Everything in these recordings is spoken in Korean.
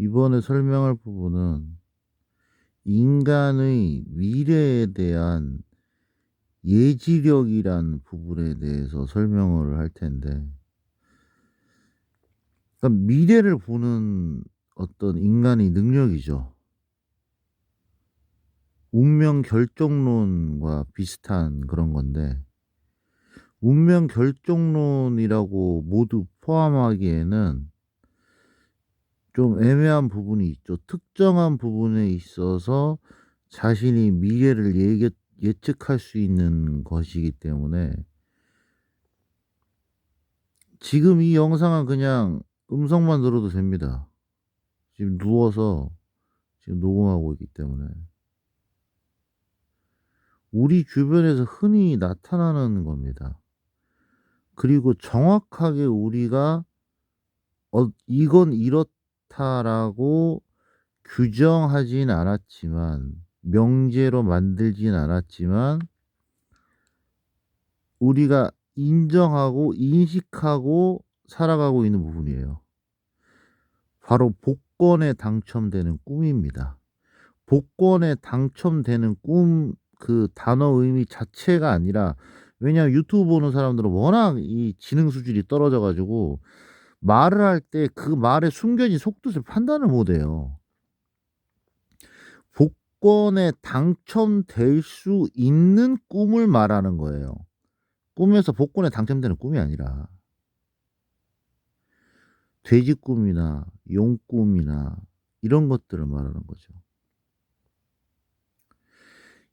이번에 설명할 부분은 인간의 미래에 대한 예지력이란 부분에 대해서 설명을 할 텐데, 그러니까 미래를 보는 어떤 인간의 능력이죠. 운명 결정론과 비슷한 그런 건데, 운명 결정론이라고 모두 포함하기에는 좀 애매한 부분이 있죠. 특정한 부분에 있어서 자신이 미래를 예측할 수 있는 것이기 때문에, 지금 이 영상은 그냥 음성만 들어도 됩니다. 지금 누워서 지금 녹음하고 있기 때문에. 우리 주변에서 흔히 나타나는 겁니다. 그리고 정확하게 우리가 '이건 이렇다.'라고 규정하진 않았지만, 명제로 만들진 않았지만, 우리가 인정하고 인식하고 살아가고 있는 부분이에요. 바로 복권에 당첨되는 꿈입니다. 복권에 당첨되는 꿈, 그 단어 의미 자체가 아니라, 왜냐하면 유튜브 보는 사람들은 워낙 이 지능 수준이 떨어져 가지고 말을 할 때 그 말의 숨겨진 속뜻을 판단을 못 해요. 복권에 당첨될 수 있는 꿈을 말하는 거예요. 꿈에서 복권에 당첨되는 꿈이 아니라 돼지 꿈이나 용 꿈이나 이런 것들을 말하는 거죠.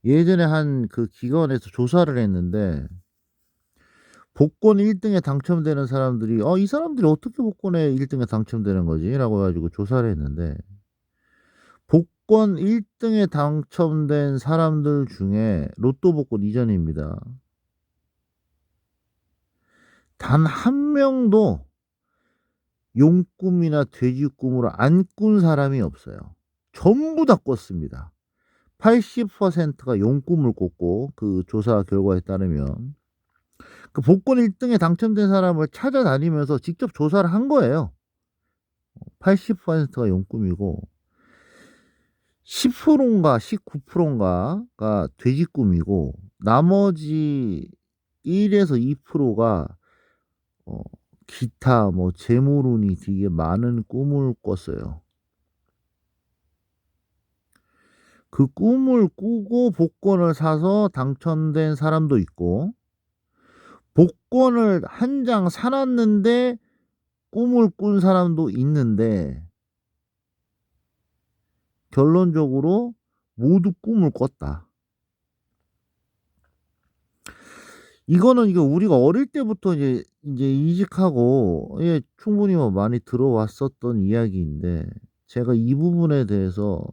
예전에 한 그 기관에서 조사를 했는데, 복권 1 등에 당첨되는 사람들이 이 사람들이 어떻게 복권에 1 등에 당첨되는 거지?'라고 해 가지고 조사를 했는데, 복권 1 등에 당첨된 사람들 중에, 로또 복권 이전입니다, 단 한 명도 용 꿈이나 돼지 꿈으로 안 꾼 사람이 없어요. 전부 다 꿨습니다. 80%가 용 꿈을 꿨고, 그 조사 결과에 따르면 그 복권 1 등에 당첨된 사람을 찾아다니면서 직접 조사를 한 거예요. 80%가 용 꿈이고 10% 인가 19% 인가가 돼지 꿈이고, 나머지 1 에서 2%가 어 기타 뭐 재물운이 되게 많은 꿈을 꿨어요. 그 꿈을 꾸고 복권을 사서 당첨된 사람도 있고, 복권을 한 장 사 놨는데 꿈을 꾼 사람도 있는데, 결론적으로 모두 꿈을 꿨다. 이거는 이게 우리가 어릴 때부터 이제 인식하고, 예, 충분히 뭐 많이 들어왔었던 이야기인데, 제가 이 부분에 대해서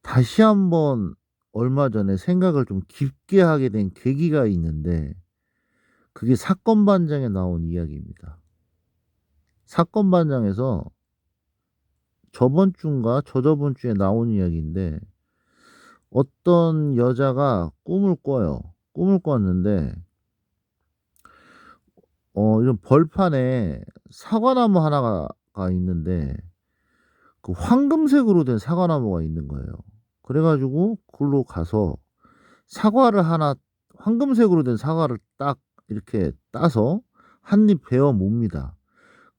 다시 한번 얼마 전에 생각을 좀 깊게 하게 된 계기가 있는데, 그게 사건 반장에 나온 이야기입니다. 사건 반장에서 저번 주인가 저저번 주에 나온 이야기인데, 어떤 여자가 꿈을 꿔요. 꿈을 꿨는데 이런 벌판에 사과나무 하나가 있는데, 그 황금색으로 된 사과나무가 있는 거예요. 그래 가지고 글로 가서 사과를 하나, 황금색으로 된 사과를 딱 이렇게 따서 한 입 베어 뭅니다.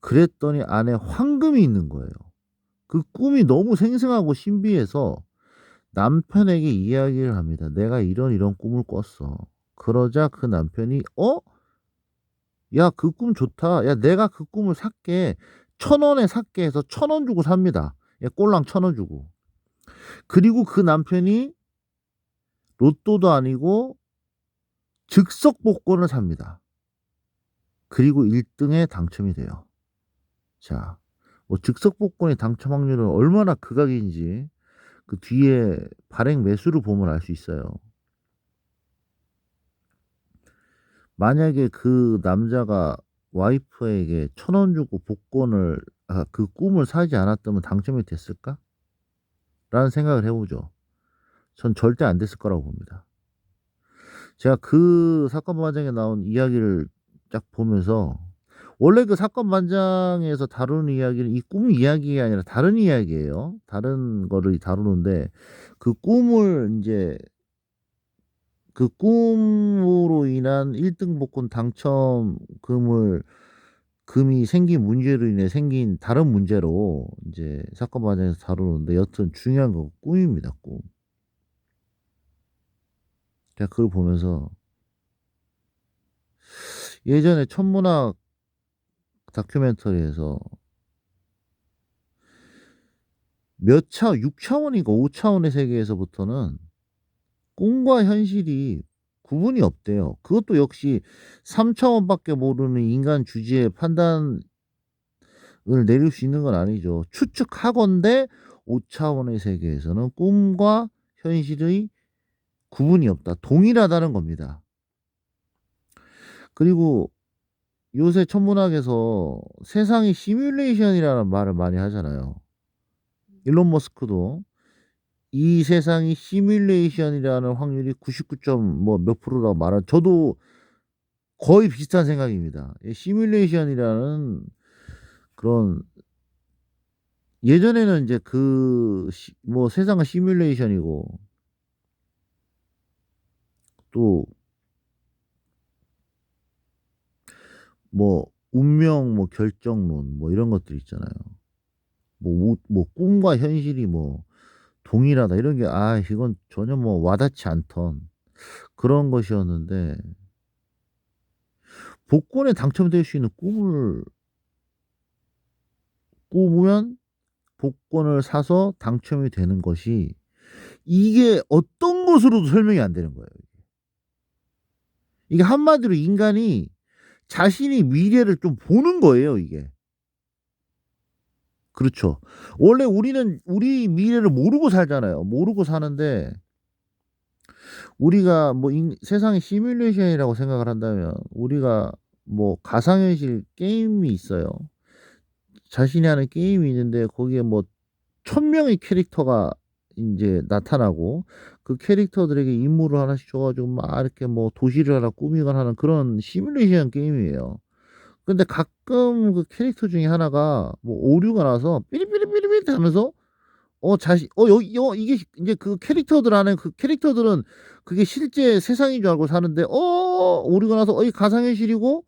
그랬더니 안에 황금이 있는 거예요. 그 꿈이 너무 생생하고 신비해서 남편에게 이야기를 합니다. "내가 이런 이런 꿈을 꿨어." 그러자 그 남편이 야, 그 꿈 좋다. 야, 내가 그 꿈을 살게. 1,000원에 살게." 해서 1,000원 주고 삽니다. 예, 꼴랑 1,000원 주고. 그리고 그 남편이 로또도 아니고 즉석 복권을 삽니다. 그리고 1 등에 당첨이 돼요. 자, 뭐 즉석 복권의 당첨 확률은 얼마나 극악인지 그 뒤에 발행 매수를 보면 알 수 있어요. 만약에 그 남자가 와이프에게 1,000원 주고 복권을, 그 꿈을 사지 않았다면 당첨이 됐을까? 라는 생각을 해 보죠. 전 절대 안 됐을 거라고 봅니다. 제가 그 사건 과정에 나온 이야기를 쫙 보면서 원래 그 사건 반장에서 다루는 이야기는 이 꿈 이야기가 아니라 다른 이야기예요. 다른 거를 다루는데 그 꿈을 인제 그 꿈으로 인한 1등 복권 금이 생긴 문제로 인해 생긴 다른 문제로 인제 사건 반장에서 다루는데 여튼 중요한 건 꿈입니다, 꿈. 제가 그걸 보면서 예전에 천문학 다큐멘터리에서 몇 차 6 차원인가 5 차원의 세계에서부터는 꿈과 현실이 구분이 없대요. 그것도 역시 3 차원밖에 모르는 인간 주지의 판단을 내릴 수 있는 건 아니죠. 추측하건대 5 차원의 세계에서는 꿈과 현실의 구분이 없다. 동일하다는 겁니다. 그리고 요새 천문학에서 세상이 시뮬레이션이라는 말을 많이 하잖아요. 일론 머스크도 이 세상이 시뮬레이션이라는 확률이 99. 뭐 몇 프로라고 저도 거의 비슷한 생각입니다. 이 시뮬레이션이라는 그런 예전에는 인제 뭐 세상은 시뮬레이션이고 또 뭐 운명 뭐 결정론 뭐 이런 것들 있잖아요. 뭐 꿈과 현실이 뭐 동일하다 이런 게 이건 전혀 뭐 와닿지 않던 그런 것이었는데 복권에 당첨될 수 있는 꿈을 꾸면 복권을 사서 당첨이 되는 것이 이게 어떤 것으로도 설명이 안 되는 거예요. 이게 한마디로 인간이 자신이 미래를 좀 보는 거예요 이게. 그렇죠. 원래 우리는 우리 미래를 모르고 살잖아요. 모르고 사는데 우리가 뭐 세상이 시뮬레이션이라고 생각을 한다면 우리가 뭐 가상현실 게임이 있어요. 자신이 하는 게임이 있는데 거기에 뭐 1,000명의 캐릭터가 인제 나타나고 그 캐릭터들에게 임무를 하나씩 줘 가지고 막 이렇게 뭐 도시를 하나 꾸미거나 하는 그런 시뮬레이션 게임이에요. 근데 가끔 그 캐릭터 중에 하나가 뭐 오류가 나서 삐릿삐릿삐릿삐릿 하면서 자신 여기 이게 인제 그 캐릭터들 안에 그 캐릭터들은 그게 실제 세상인 줄 알고 사는데 오류가 나서 이게 가상현실이고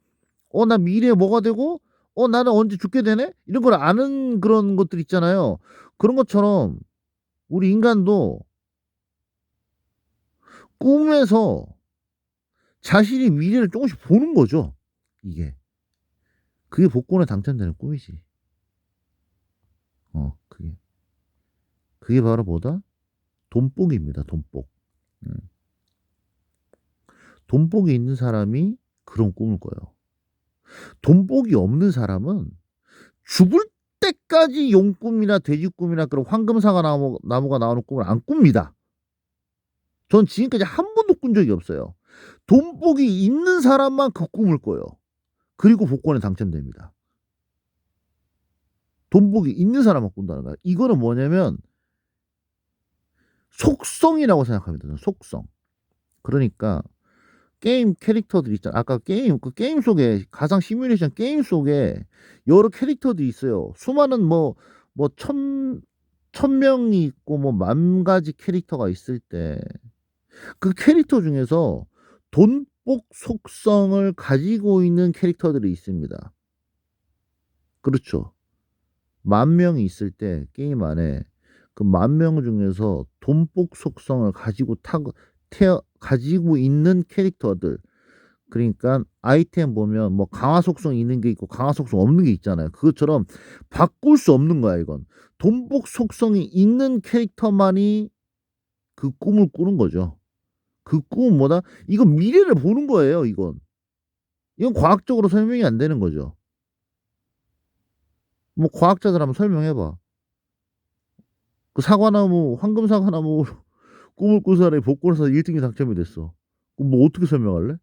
나 미래에 뭐가 되고 나는 언제 죽게 되네? 이런 걸 아는 그런 것들 있잖아요. 그런 것처럼 우리 인간도 꿈에서 자신이 미래를 쪼금씩 보는 거죠 이게. 그게 복권에 당첨되는 꿈이지. 그게. 그게 바로 뭐다? 돈복입니다, 돈복. 음. 돈복이 있는 사람이 그런 꿈을 꿔요. 돈복이 없는 사람은 죽을 때까지 용꿈이나 돼지꿈이나 그런 황금사과 나무가 나오는 꿈을 안 꿉니다. 전 지금까지 한 번도 꾼 적이 없어요. 돈복이 있는 사람만 그 꿈을 꿔요. 그리고 복권에 당첨됩니다. 돈복이 있는 사람만 꾼다는 거야. 이거는 뭐냐면 속성이라고 생각합니다 저는 속성. 그러니까 게임 캐릭터들 있잖아. 아까 게임 속에 가상 시뮬레이션 게임 속에 여러 캐릭터들이 있어요. 수많은 뭐 천 명이 있고 뭐 만 가지 캐릭터가 있을 때 그 캐릭터 중에서 돈복 속성을 가지고 있는 캐릭터들이 있습니다. 그렇죠. 만 명이 있을 때 게임 안에 그 만 명 중에서 돈복 속성을 가지고 있는 캐릭터들 그러니까 아이템 보면 뭐 강화 속성 있는 게 있고 강화 속성 없는 게 있잖아요. 그것처럼 바꿀 수 없는 거야 이건. 돈복 속성이 있는 캐릭터만이 그 꿈을 꾸는 거죠. 그 꿈은 뭐다? 이건 미래를 보는 거예요 이건. 이건 과학적으로 설명이 안 되는 거죠. 뭐 과학자들 한번 설명해 봐. 그 사과나무 황금 사과나무 꿈을 꾼 사람이 복권을 사서 1 등이 당첨이 됐어. 그럼 뭐 어떻게 설명할래?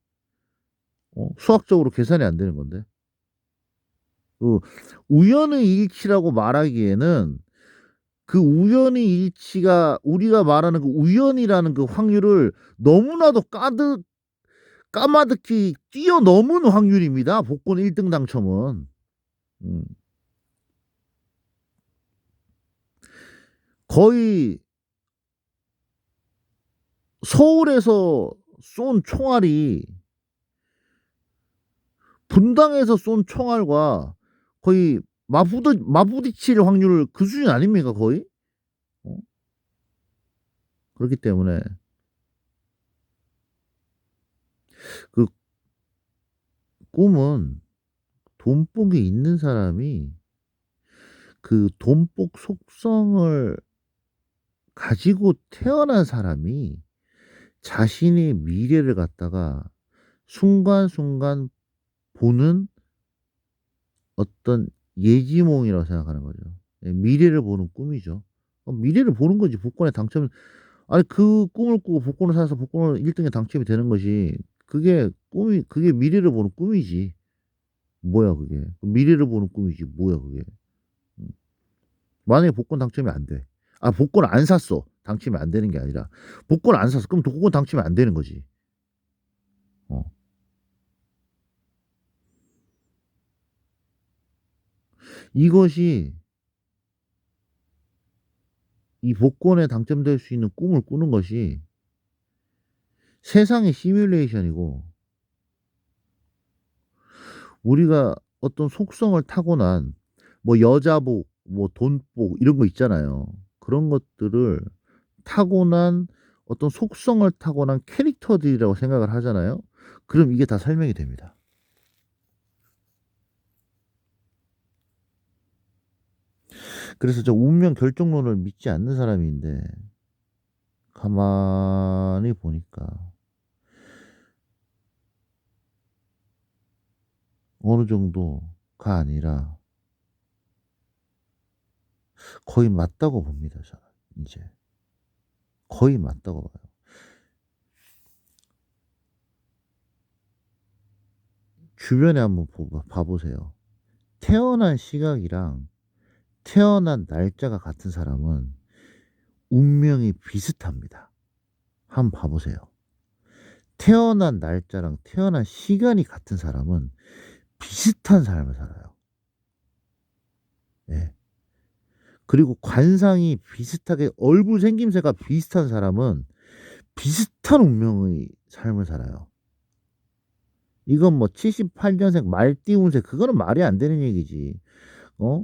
수학적으로 계산이 안 되는 건데. 그 우연의 일치라고 말하기에는 그 우연의 일치가 우리가 말하는 그 우연이라는 그 확률을 너무나도 까마득히 뛰어넘은 확률입니다. 복권 1등 당첨은. 음. 거의 서울에서 쏜 총알이 분당에서 쏜 총알과 거의 맞부딪힐 확률 그 수준 아닙니까 거의? 어? 그렇기 때문에 그 꿈은 돈복이 있는 사람이 그 돈복 속성을 가지고 태어난 사람이 자신의 미래를 갖다가 순간순간 보는 어떤 예지몽이라고 생각하는 거죠. 예, 미래를 보는 꿈이죠. 미래를 보는 거지. 복권에 당첨 아니 그 꿈을 꾸고 복권을 사서 복권을 1 등에 당첨이 되는 것이 그게 미래를 보는 꿈이지. 뭐야 그게. 미래를 보는 꿈이지 뭐야 그게. 음. 만약에 복권 당첨이 안 돼. 아 복권을 안 샀어. 당첨이 안 되는 게 아니라 복권을 안 샀어. 그럼 복권 당첨이 안 되는 거지. 어. 이것이 이 복권에 당첨될 수 있는 꿈을 꾸는 것이 세상의 시뮬레이션이고 우리가 어떤 속성을 타고난 뭐 여자복 뭐 돈복 이런 거 있잖아요. 그런 것들을 타고난 어떤 속성을 타고난 캐릭터들이라고 생각을 하잖아요. 그럼 이게 다 설명이 됩니다. 그래서 저 운명 결정론을 믿지 않는 사람인데 가만히 보니까 어느 정도가 아니라 거의 맞다고 봅니다 저는 인제. 거의 맞다고 봐요. 주변에 한번 봐 보세요. 태어난 시각이랑 태어난 날짜가 같은 사람은 운명이 비슷합니다. 한번 봐 보세요. 태어난 날짜랑 태어난 시간이 같은 사람은 비슷한 삶을 살아요. 예. 그리고 관상이 비슷하게 얼굴 생김새가 비슷한 사람은 비슷한 운명의 삶을 살아요. 이건 뭐 78 년생 말띠 운세 그거는 말이 안 되는 얘기지. 어?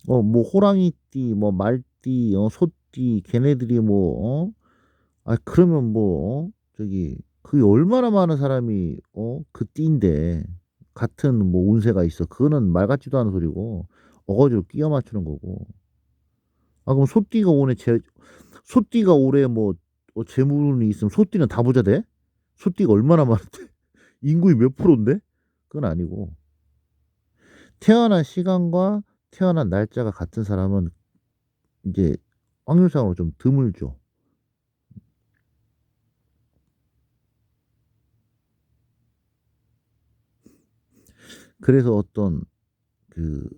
뭐 호랑이띠 뭐 말띠 소띠 걔네들이 뭐 그러면 뭐 저기 그게 얼마나 많은 사람이 그 띠인데 같은 뭐 운세가 있어. 그거는 말 같지도 않은 소리고 어거지로 끼워 맞추는 거고. 그럼 소띠가 올해 뭐 재물운이 있으면 소띠는 다 부자 돼? 소띠가 얼마나 많은데? 인구의 몇 프로인데? 그건 아니고. 태어난 시간과 태어난 날짜가 같은 사람은 인제 확률상으로 좀 드물죠. 그래서 어떤 그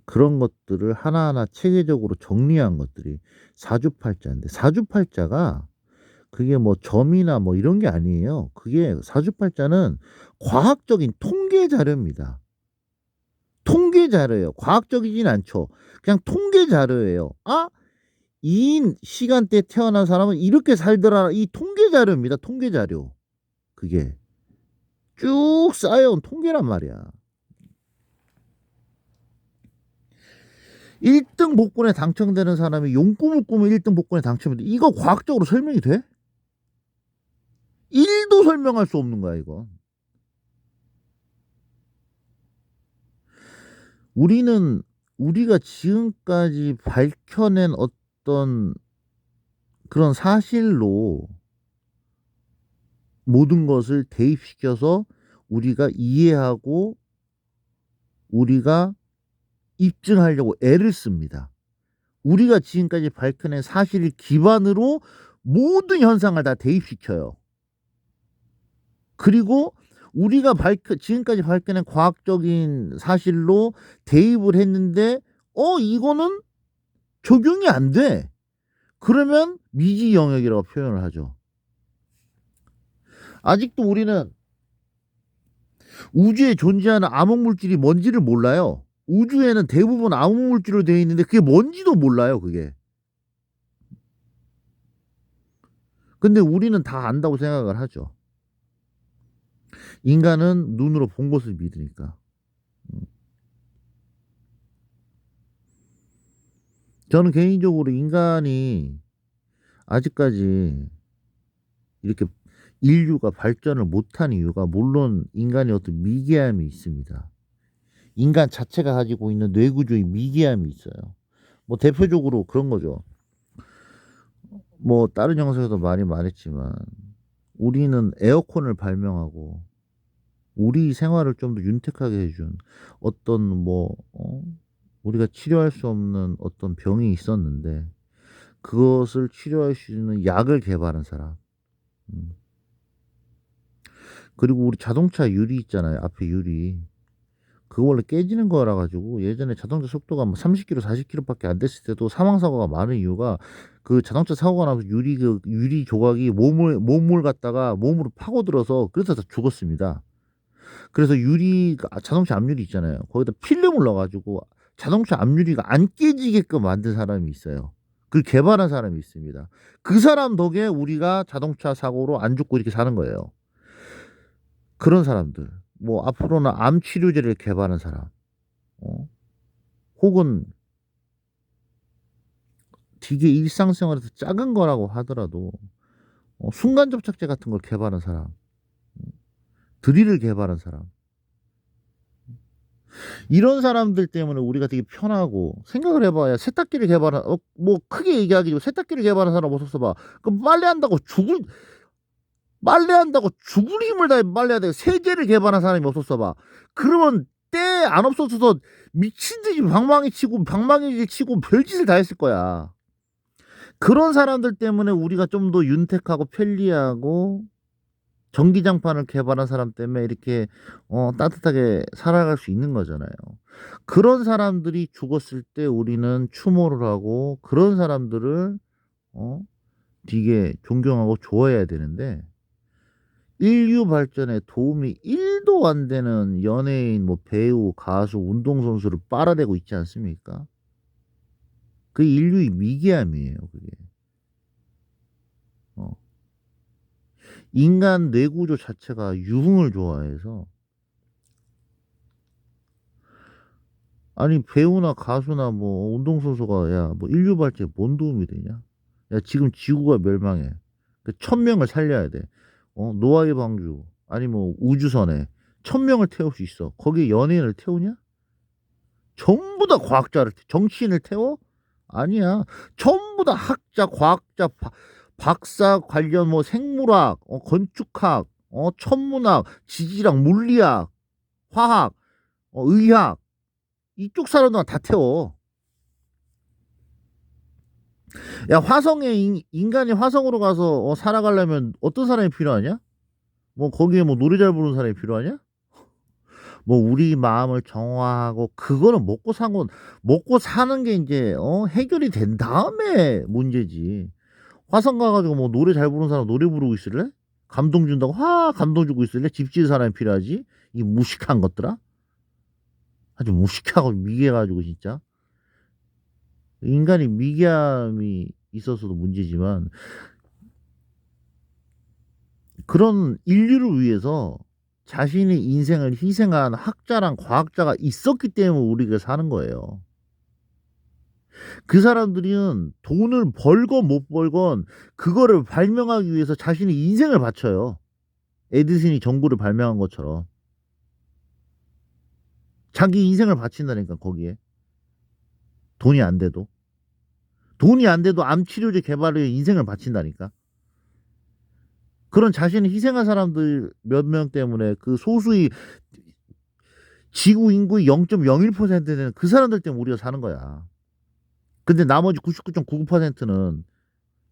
그런 것들을 하나하나 체계적으로 정리한 것들이 사주팔자인데 사주팔자가 그게 뭐 점이나 뭐 이런 게 아니에요. 그게 사주팔자는 과학적인 통계 자료입니다. 통계 자료예요. 과학적이진 않죠. 그냥 통계 자료예요. '이 시간대에 태어난 사람은 이렇게 살더라.' 이 통계 자료입니다, 통계 자료. 그게. 쭉 쌓여온 통계란 말이야. 1등 복권에 당첨되는 사람이 용꿈을 꾸면 1등 복권에 당첨이 돼. 이거 과학적으로 설명이 돼? 1도 설명할 수 없는 거야 이건. 우리는 우리가 지금까지 밝혀낸 어떤 그런 사실로 모든 것을 대입시켜서 우리가 이해하고 우리가 입증하려고 애를 씁니다. 우리가 지금까지 밝혀낸 사실을 기반으로 모든 현상을 다 대입시켜요. 그리고 우리가 지금까지 밝혀낸 과학적인 사실로 대입을 했는데 이거는 적용이 안 돼. 그러면 미지 영역이라고 표현을 하죠. 아직도 우리는 우주에 존재하는 암흑 물질이 뭔지를 몰라요. 우주에는 대부분 암흑 물질로 되어 있는데 그게 뭔지도 몰라요 그게. 근데 우리는 다 안다고 생각을 하죠. 인간은 눈으로 본 것을 믿으니까. 음. 저는 개인적으로 인간이 아직까지 이렇게 인류가 발전을 못한 이유가 물론 인간의 어떤 미개함이 있습니다. 인간 자체가 가지고 있는 뇌구조의 미개함이 있어요. 뭐 대표적으로 그런 거죠. 뭐 다른 영상에도 많이 말했지만 우리는 에어컨을 발명하고 우리 생활을 좀 더 윤택하게 해준 어떤 우리가 치료할 수 없는 어떤 병이 있었는데 그것을 치료할 수 있는 약을 개발한 사람. 음. 그리고 우리 자동차 유리 있잖아요, 앞에 유리. 그거 원래 깨지는 거라 가지고 예전에 자동차 속도가 뭐 30km 40km 밖에 안 됐을 때도 사망 사고가 많은 이유가 그 자동차 사고가 나서 유리 조각이 몸을 갖다가 몸으로 파고들어서 그래서 다 죽었습니다. 그래서 자동차 앞유리 있잖아요. 거기다 필름을 넣어 가지고 자동차 앞유리가 안 깨지게끔 만든 사람이 있어요. 그걸 개발한 사람이 있습니다. 그 사람 덕에 우리가 자동차 사고로 안 죽고 이렇게 사는 거예요. 그런 사람들. 뭐 앞으로는 암 치료제를 개발한 사람. 어 혹은 되게 일상생활에서 작은 거라고 하더라도 순간 접착제 같은 걸 개발한 사람. 드릴을 개발한 사람. 이런 사람들 때문에 우리가 되게 편하고 생각을 해 봐야 세탁기를 개발한 뭐 크게 얘기하기로 세탁기를 개발한 사람 없었어 봐. 그럼 빨래한다고 죽을 힘을 다해 빨래해야 돼. 세제를 개발한 사람이 없었어 봐. 그러면 때 안 없었어서 미친 듯이 방망이질 치고 별짓을 다 했을 거야. 그런 사람들 때문에 우리가 좀 더 윤택하고 편리하고 전기장판을 개발한 사람 때문에 이렇게 따뜻하게 살아갈 수 있는 거잖아요. 그런 사람들이 죽었을 때 우리는 추모를 하고 그런 사람들을 어 되게 존경하고 좋아해야 되는데 인류 발전에 도움이 1도 안 되는 연예인 뭐 배우, 가수, 운동선수를 빨아대고 있지 않습니까? 그게 인류의 미개함이에요 그게. 어. 인간 뇌구조 자체가 유흥을 좋아해서 아니 배우나 가수나 뭐 운동선수가 야 뭐 인류 발전에 뭔 도움이 되냐? 야 지금 지구가 멸망해. 그 1000명을 살려야 돼. 노아의 방주 아니 뭐 우주선에 1000명을 태울 수 있어. 거기에 연예인을 태우냐? 전부 다 정치인을 태워? 아니야. 전부 다 학자, 과학자, 박사 관련 뭐 생물학, 건축학, 천문학, 지질학, 물리학, 화학, 의학 이쪽 사람들만 다 태워. 야 화성에 인간이 화성으로 가서 살아가려면 어떤 사람이 필요하냐? 뭐 거기에 뭐 노래 잘 부르는 사람이 필요하냐? 뭐 우리 마음을 정화하고 그거는 먹고 사는 게 인제 해결이 된 다음에 문제지. 화성 가 가지고 뭐 노래 잘 부르는 사람 노래 부르고 있을래? 감동 준다고 감동 주고 있을래? 집 지을 사람이 필요하지. 이 무식한 것들아. 아주 무식하고 미개해 가지고 진짜. 인간이 미개함이 있어서도 문제지만 그런 인류를 위해서 자신의 인생을 희생한 학자랑 과학자가 있었기 때문에 우리가 사는 거예요. 그 사람들은 돈을 벌건 못 벌건 그거를 발명하기 위해서 자신의 인생을 바쳐요. 에디슨이 전구를 발명한 것처럼. 자기 인생을 바친다니까 거기에. 돈이 안 돼도. 돈이 안 돼도 암 치료제 개발에 인생을 바친다니까. 그런 자신을 희생한 사람들 몇 명 때문에 그 소수의 지구 인구의 0.01% 되는 그 사람들 때문에 우리가 사는 거야. 근데 나머지 99.99%는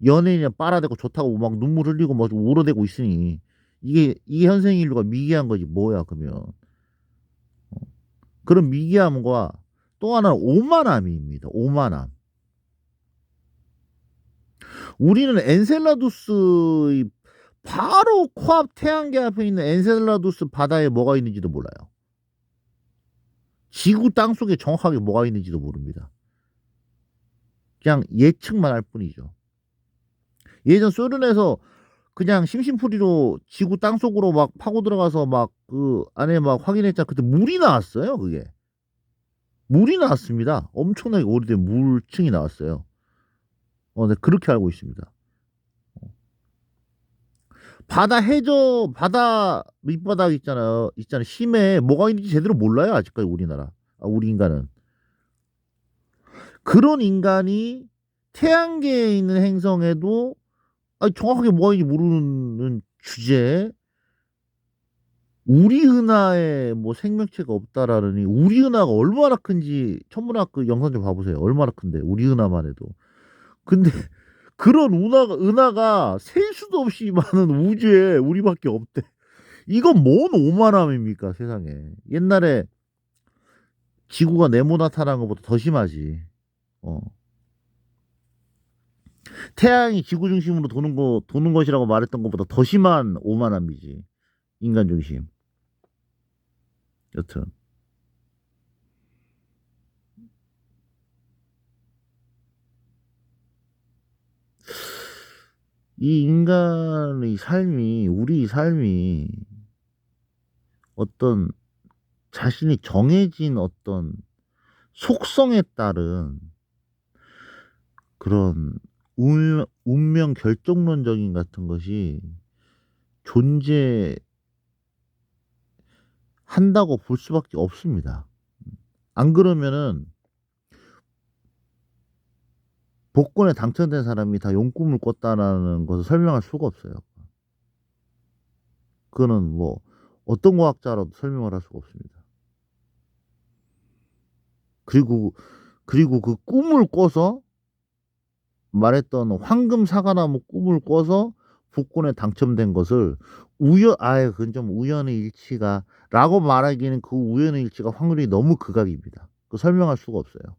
연예인이나 빨아대고 좋다고 막 눈물 흘리고 뭐 울어대고 있으니 이게 현생 인류가 미개한 거지 뭐야 그러면. 그런 미개함과 또 하나는 오만함입니다. 오만함. 우리는 엔셀라두스의 바로 코앞 태양계 앞에 있는 엔셀라두스 바다에 뭐가 있는지도 몰라요. 지구 땅속에 정확하게 뭐가 있는지도 모릅니다. 그냥 예측만 할 뿐이죠. 예전 소련에서 그냥 심심풀이로 지구 땅속으로 막 파고 들어가서 막 그 안에 막 확인했잖아. 그때 물이 나왔어요 그게. 물이 나왔습니다. 엄청나게 오래된 물층이 나왔어요. 네 그렇게 알고 있습니다. 바다 해저 바다 밑바닥 있잖아요. 심해에 뭐가 있는지 제대로 몰라요 아직까지 우리나라. 우리 인간은. 그런 인간이 태양계에 있는 행성에도 정확하게 뭐가 있는지 모르는 주제에 우리 은하에 뭐 생명체가 없다라느니 우리 은하가 얼마나 큰지 천문학 그 영상 좀 봐 보세요. 얼마나 큰데 우리 은하만 해도. 근데 그런 은하가 셀 수도 없이 많은 우주에 우리밖에 없대. 이건 뭔 오만함입니까 세상에. 옛날에 지구가 네모나타난 것보다 더 심하지. 어. 태양이 지구 중심으로 도는 것이라고 말했던 것보다 더 심한 오만함이지. 인간 중심. 여튼. 이 인간의 삶이 우리 삶이 어떤 자신이 정해진 어떤 속성에 따른 그런 운명 결정론적인 같은 것이 존재한다고 볼 수밖에 없습니다. 안 그러면은 복권에 당첨된 사람이 다 용꿈을 꿨다라는 것을 설명할 수가 없어요. 그거는 뭐 어떤 과학자라도 설명을 할 수가 없습니다. 그리고 그 꿈을 꿔서 말했던 황금 사과나무 꿈을 꿔서 복권에 당첨된 것을 그건 좀 우연의 일치가라고 말하기에는 그 우연의 일치가 확률이 너무 극악입니다. 그 설명할 수가 없어요.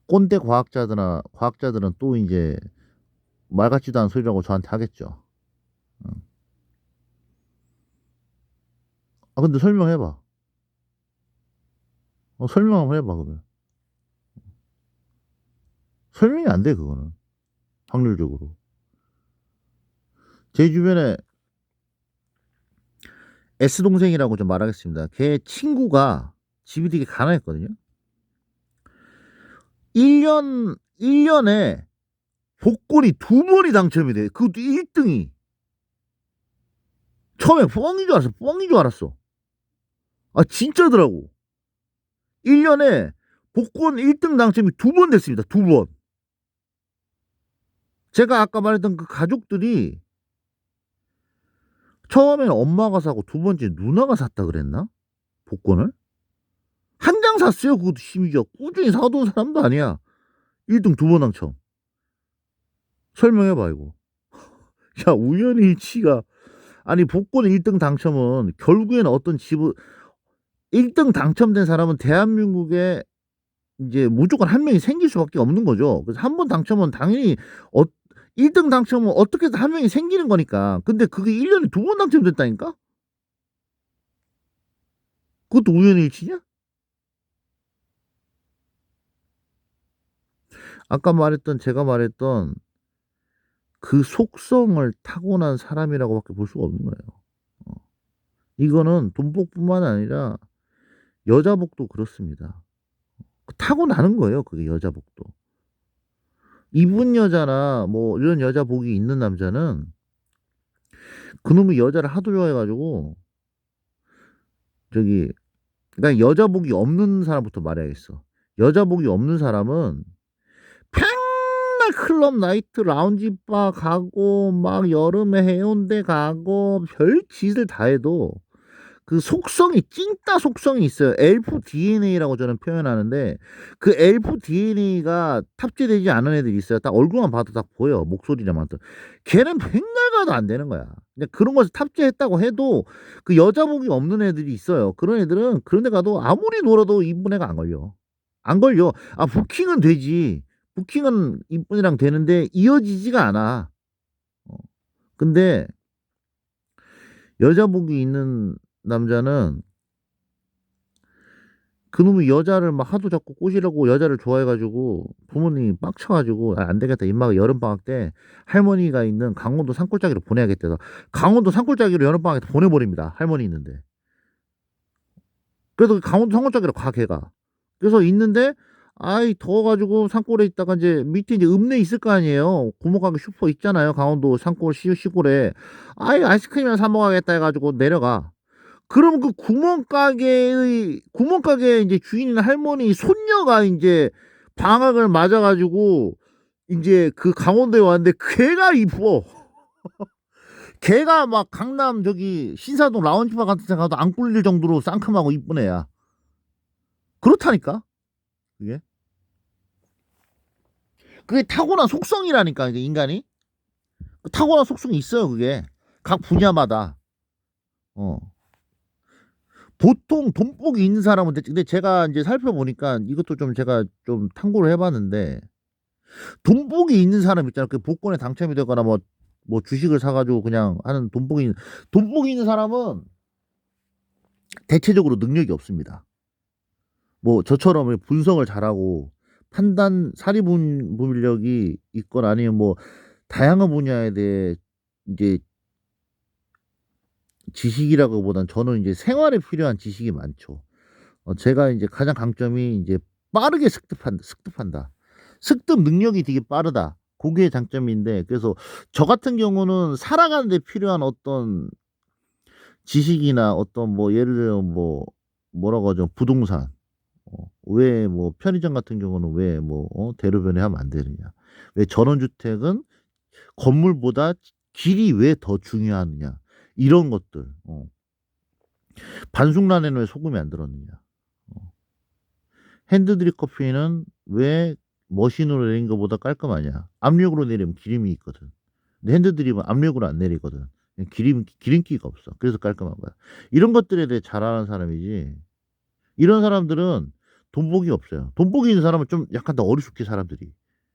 꼰대 과학자들은 또 인제 말 같지도 않은 소리라고 저한테 하겠죠. 근데 설명해 봐. 설명 한번 해 봐 그러면. 설명이 안 돼 그거는 확률적으로. 제 주변에 S 동생이라고 좀 말하겠습니다. 걔 친구가 집이 되게 가난했거든요. 1 년에 복권이 2 번이 당첨이 돼. 그것도 1 등이. 처음에 뻥인 줄 알았어. 진짜더라고. 1 년에 복권 1등 당첨이 2번 됐습니다. 2 번. 제가 아까 말했던 그 가족들이 처음에는 엄마가 사고 두 번째 누나가 샀다 그랬나? 복권을? 한 장 샀어요. 그것도 심지어 꾸준히 사둔 사람도 아니야. 1등 2번 당첨. 설명해 봐 이거. 야 우연의 일치가 아니 복권 1등 당첨은 결국에는 어떤 집을 1등 당첨된 사람은 대한민국에 인제 무조건 한 명이 생길 수밖에 없는 거죠. 그래서 한 번 당첨은 당연히 어 1등 당첨은 어떻게든 한 명이 생기는 거니까. 근데 그게 1 년에 2번 당첨됐다니까? 그것도 우연의 일치냐? 제가 말했던 그 속성을 타고난 사람이라고 밖에 볼 수가 없는 거예요. 어. 이거는 돈복뿐만 아니라 여자복도 그렇습니다. 타고나는 거예요 그게 여자복도. 이쁜 여자나 뭐 이런 여자복이 있는 남자는 그놈이 여자를 하도 좋아해 가지고 저기 그러니까 여자복이 없는 사람부터 말해야겠어. 여자복이 없는 사람은 맨날 클럽 나이트 라운지 바 가고 막 여름에 해운대 가고 별짓을 다 해도 그 속성이 찐따 속성이 있어요. 엘프 DNA라고 저는 표현하는데 그 엘프 DNA가 탑재되지 않은 애들이 있어요. 딱 얼굴만 봐도 딱 보여. 목소리만 또. 걔는 맨날 가도 안 되는 거야. 그냥 그런 것을 탑재했다고 해도 그 여자복이 없는 애들이 있어요. 그런 애들은 그런 데 가도 아무리 놀아도 이쁜 애가 안 걸려. 안 걸려. 부킹은 되지. 부킹은 이분이랑 되는데 이어지지가 않아. 근데 여자복이 있는 남자는 그놈이 여자를 막 하도 자꾸 꼬시려고 여자를 좋아해 가지고 부모님이 빡쳐 가지고 '아 안 되겠다. 임마가 여름방학 때 할머니가 있는 강원도 산골짜기로 보내야겠다.' 해서 강원도 산골짜기로 여름방학에 보내 버립니다, 할머니 있는데. 그래서 강원도 산골짜기로 가 걔가. 그래서 있는데 아이 더워 가지고 산골에 있다가 인제 밑에 인제 읍내 있을 거 아니에요. 고목가게 슈퍼 있잖아요, 강원도 산골 시골에. 아이 아이스크림이나 사 먹어야겠다 해 가지고 내려가. 그러면 그 구멍가게의 인제 주인인 할머니 손녀가 인제 방학을 맞아 가지고 인제 그 강원도에 왔는데 걔가 이뻐. 걔가 막 강남 저기 신사동 라운지바 같은 데 가도 안 꿀릴 정도로 상큼하고 이쁜 애야. 그렇다니까 그게. 그게 타고난 속성이라니까 이게 인간이. 그 타고난 속성이 있어요 그게. 각 분야마다. 어. 보통 돈복이 있는 사람은 근데 제가 인제 살펴보니까 이것도 좀 제가 좀 탐구를 해 봤는데 돈복이 있는 사람 있잖아요. 그 복권에 당첨이 되거나 뭐 주식을 사 가지고 그냥 하는 돈복이 있는 사람은 대체적으로 능력이 없습니다. 뭐 저처럼 이 분석을 잘하고 사리분별력이 있거나 아니면 뭐 다양한 분야에 대해 인제 지식이라기보다는 저는 인제 생활에 필요한 지식이 많죠. 제가 인제 가장 강점이 인제 빠르게 습득한다. 습득 능력이 되게 빠르다. 고게 장점인데 그래서 저 같은 경우는 살아가는 데 필요한 어떤 지식이나 어떤 뭐 예를 들면 뭐라고 하죠? 부동산. 왜 뭐 편의점 같은 경우는 왜 대로 변해하면 안 되느냐. 왜 전원주택은 건물보다 길이 왜 더 중요하느냐. 이런 것들. 반숙란에는 왜 소금이 안 들었느냐. 어. 핸드드립 커피는 왜 머신으로 내린 것보다 깔끔하냐. 압력으로 내리면 기름이 있거든. 근데 핸드드립은 압력으로 안 내리거든. 기름기가 없어. 그래서 깔끔한 거야. 이런 것들에 대해 잘 아는 사람이지 이런 사람들은 돈복이 없어요. 돈복이 있는 사람은 좀 약간 더 어리숙해 사람들이.